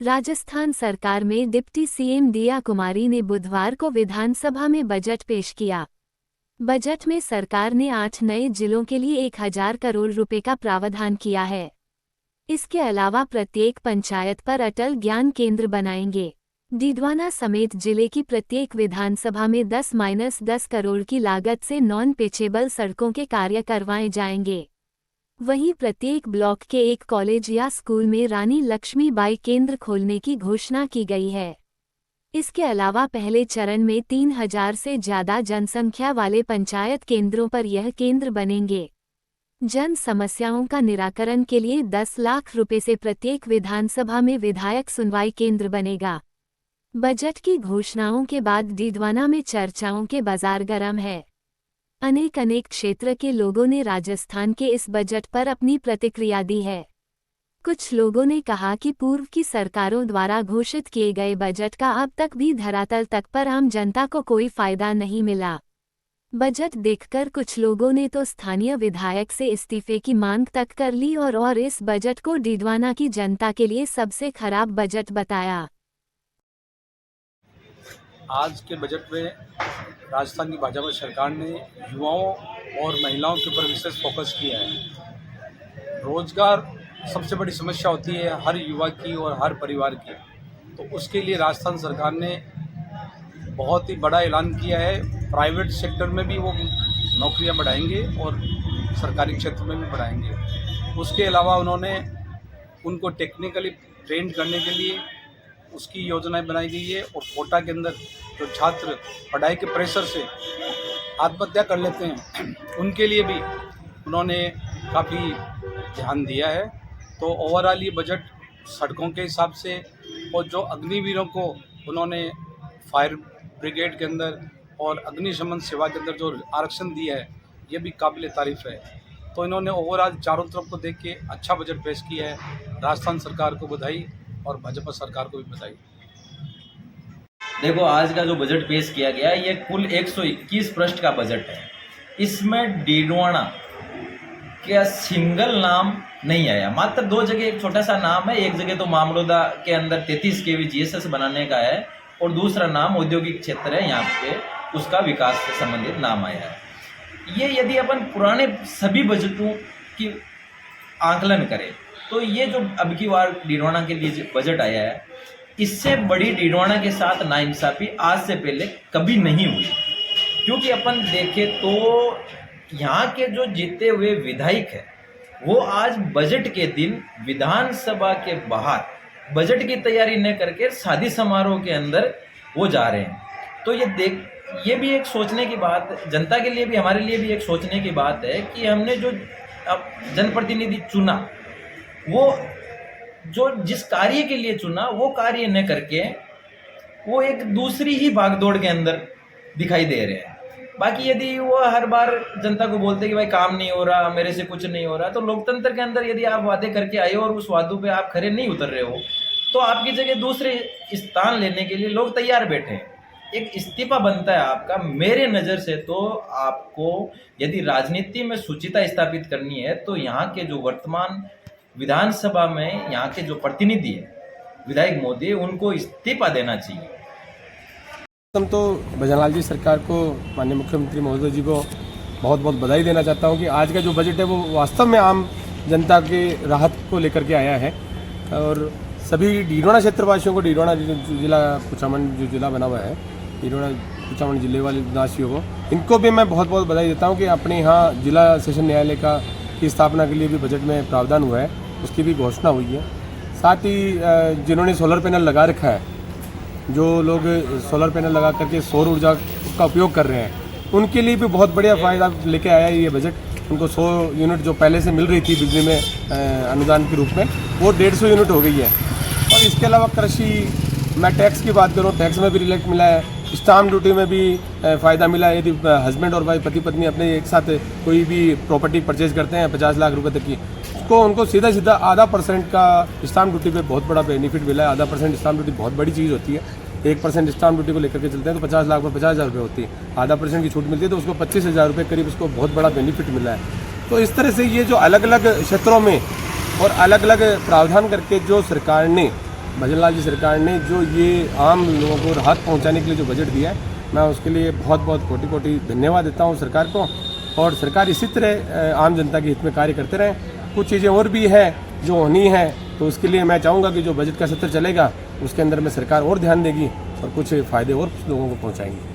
राजस्थान सरकार में deputy CM दिया कुमारी ने बुधवार को विधानसभा में बजट पेश किया। बजट में सरकार ने 8 नए जिलों के लिए 1000 करोड़ रुपए का प्रावधान किया है। इसके अलावा प्रत्येक पंचायत पर अटल ज्ञान केंद्र बनाएंगे। डीडवाना समेत जिले की प्रत्येक विधानसभा में 10-10 करोड़ की लागत से नॉन पिचेबल सड़कों के कार्य करवाए जाएंगे। वहीं प्रत्येक ब्लॉक के एक कॉलेज या स्कूल में रानी लक्ष्मीबाई केंद्र खोलने की घोषणा की गई है। इसके अलावा पहले चरण में 3000 से ज्यादा जनसंख्या वाले पंचायत केंद्रों पर यह केंद्र बनेंगे। जन समस्याओं का निराकरण के लिए 10 लाख रुपए से प्रत्येक विधानसभा में विधायक सुनवाई केंद्र बनेगा। बजट की घोषणाओं के बाद डीडवाना में चर्चाओं के बाजार गर्म है। अनेक क्षेत्र के लोगों ने राजस्थान के इस बजट पर अपनी प्रतिक्रिया दी है। कुछ लोगों ने कहा कि पूर्व की सरकारों द्वारा घोषित किए गए बजट का अब तक भी धरातल तक पर आम जनता को कोई फायदा नहीं मिला। बजट देखकर कुछ लोगों ने तो स्थानीय विधायक से इस्तीफे की मांग तक कर ली और इस बजट को डीडवाना की जनता के लिए सबसे खराब बजट बताया। आज के बजट में राजस्थान की भाजपा सरकार ने युवाओं और महिलाओं के ऊपर विशेष फोकस किया है। रोजगार सबसे बड़ी समस्या होती है हर युवा की और हर परिवार की, तो उसके लिए राजस्थान सरकार ने बहुत ही बड़ा ऐलान किया है। प्राइवेट सेक्टर में भी वो नौकरियां बढ़ाएंगे और सरकारी क्षेत्र में भी बढ़ाएंगे। उसके अलावा उन्होंने उनको टेक्निकली ट्रेन करने के लिए उसकी योजनाएं बनाई गई है। और कोटा के अंदर जो छात्र पढ़ाई के प्रेशर से आत्महत्या कर लेते हैं, उनके लिए भी उन्होंने काफ़ी ध्यान दिया है। तो ओवरऑल ये बजट सड़कों के हिसाब से और जो अग्निवीरों को उन्होंने फायर ब्रिगेड के अंदर और अग्निशमन सेवा के अंदर जो आरक्षण दिया है, ये भी काबिल तारीफ़ है। तो इन्होंने ओवरऑल चारों तरफ को देख के अच्छा बजट पेश किया है। राजस्थान सरकार को बधाई और भाजपा सरकार को भी बधाई। देखो, आज का जो बजट पेश किया गया ये कुल 121 पृष्ठ का बजट है। इसमें डीडवाना का सिंगल नाम नहीं आया। मात्र 2 जगह एक छोटा सा नाम है। एक जगह तो मामरोदा के अंदर 33 kV GSS बनाने का है और दूसरा नाम औद्योगिक क्षेत्र है, यहाँ पे उसका विकास से संबंधित नाम आया है। ये यदि अपन पुराने सभी बजटों की आकलन करें तो ये जो अब की बार डीडवाना के लिए बजट आया है, इससे बड़ी डीडवाना के साथ नाइंसाफी आज से पहले कभी नहीं हुई। क्योंकि अपन देखें तो यहाँ के जो जीते हुए विधायक हैं वो आज बजट के दिन विधानसभा के बाहर बजट की तैयारी न करके शादी समारोह के अंदर वो जा रहे हैं। तो ये भी एक सोचने की बात, जनता के लिए भी हमारे लिए भी एक सोचने की बात है कि हमने जो अब जनप्रतिनिधि चुना, वो जो जिस कार्य के लिए चुना वो कार्य न करके वो एक दूसरी ही भागदौड़ के अंदर दिखाई दे रहे हैं। बाकी यदि वो हर बार जनता को बोलते कि भाई काम नहीं हो रहा, मेरे से कुछ नहीं हो रहा, तो लोकतंत्र के अंदर यदि आप वादे करके आए और उस वादों पे आप खरे नहीं उतर रहे हो तो आपकी जगह दूसरे स्थान लेने के लिए लोग तैयार बैठे हैं। एक इस्तीफा बनता है आपका। मेरे नज़र से तो आपको यदि राजनीति में शुचिता स्थापित करनी है तो यहाँ के जो वर्तमान विधानसभा में यहाँ के जो प्रतिनिधि है विधायक मोदी, उनको इस्तीफा देना चाहिए। हम तो भजनलाल जी सरकार को, माननीय मुख्यमंत्री महोदय जी को बहुत बहुत बधाई देना चाहता हूँ कि आज का जो बजट है वो वास्तव में आम जनता की राहत को लेकर के आया है। और सभी डीडवाना क्षेत्रवासियों को, डीडवाना जिला कुचामन जो जिला बना हुआ है, डीडवाना कुचामन जिले वाले निवासियों को, इनको भी मैं बहुत बहुत बधाई देता हूँ कि अपने यहाँ जिला सेशन न्यायालय की स्थापना के लिए भी बजट में प्रावधान हुआ है, उसकी भी घोषणा हुई है। साथ ही जिन्होंने सोलर पैनल लगा रखा है, जो लोग सोलर पैनल लगा करके सौर ऊर्जा का उपयोग कर रहे हैं, उनके लिए भी बहुत बढ़िया फ़ायदा लेके आया है ये बजट। उनको 100 यूनिट जो पहले से मिल रही थी बिजली में अनुदान के रूप में, वो 150 यूनिट हो गई है। और इसके अलावा कृषि, मैं टैक्स की बात करूँ, टैक्स में भी रिलेक्ट मिला है, स्टाम्प ड्यूटी में भी फ़ायदा मिला है। यदि हस्बैंड और वाइफ, पति पत्नी अपने एक साथ कोई भी प्रॉपर्टी परचेज करते हैं 50 लाख रुपए तक की, तो उनको सीधा 0.5% का स्टाम्प ड्यूटी पे बहुत बड़ा बेनिफिट मिला है। 0.5% स्टाम्प ड्यूटी बहुत बड़ी चीज़ होती है। 1% स्टाम्प ड्यूटी को लेकर के चलते हैं तो 50 लाख पर 50,000 रुपये होती है। 0.5% की छूट मिलती है तो उसको 25,000 रुपये करीब उसको बहुत बड़ा बेनिफिट मिला है। तो इस तरह से ये जो अलग अलग क्षेत्रों में और अलग अलग प्रावधान करके जो सरकार ने भजनलाल जी सरकार ने जो ये आम लोगों को राहत पहुंचाने के लिए जो बजट दिया है, मैं उसके लिए बहुत बहुत कोटि कोटि धन्यवाद देता हूं सरकार को। और सरकार इसी तरह आम जनता के हित में कार्य करते रहें। कुछ चीज़ें और भी है जो होनी है, तो उसके लिए मैं चाहूँगा कि जो बजट का सत्र चलेगा उसके अंदर में सरकार और ध्यान देगी और कुछ फ़ायदे और लोगों को पहुँचाएंगी।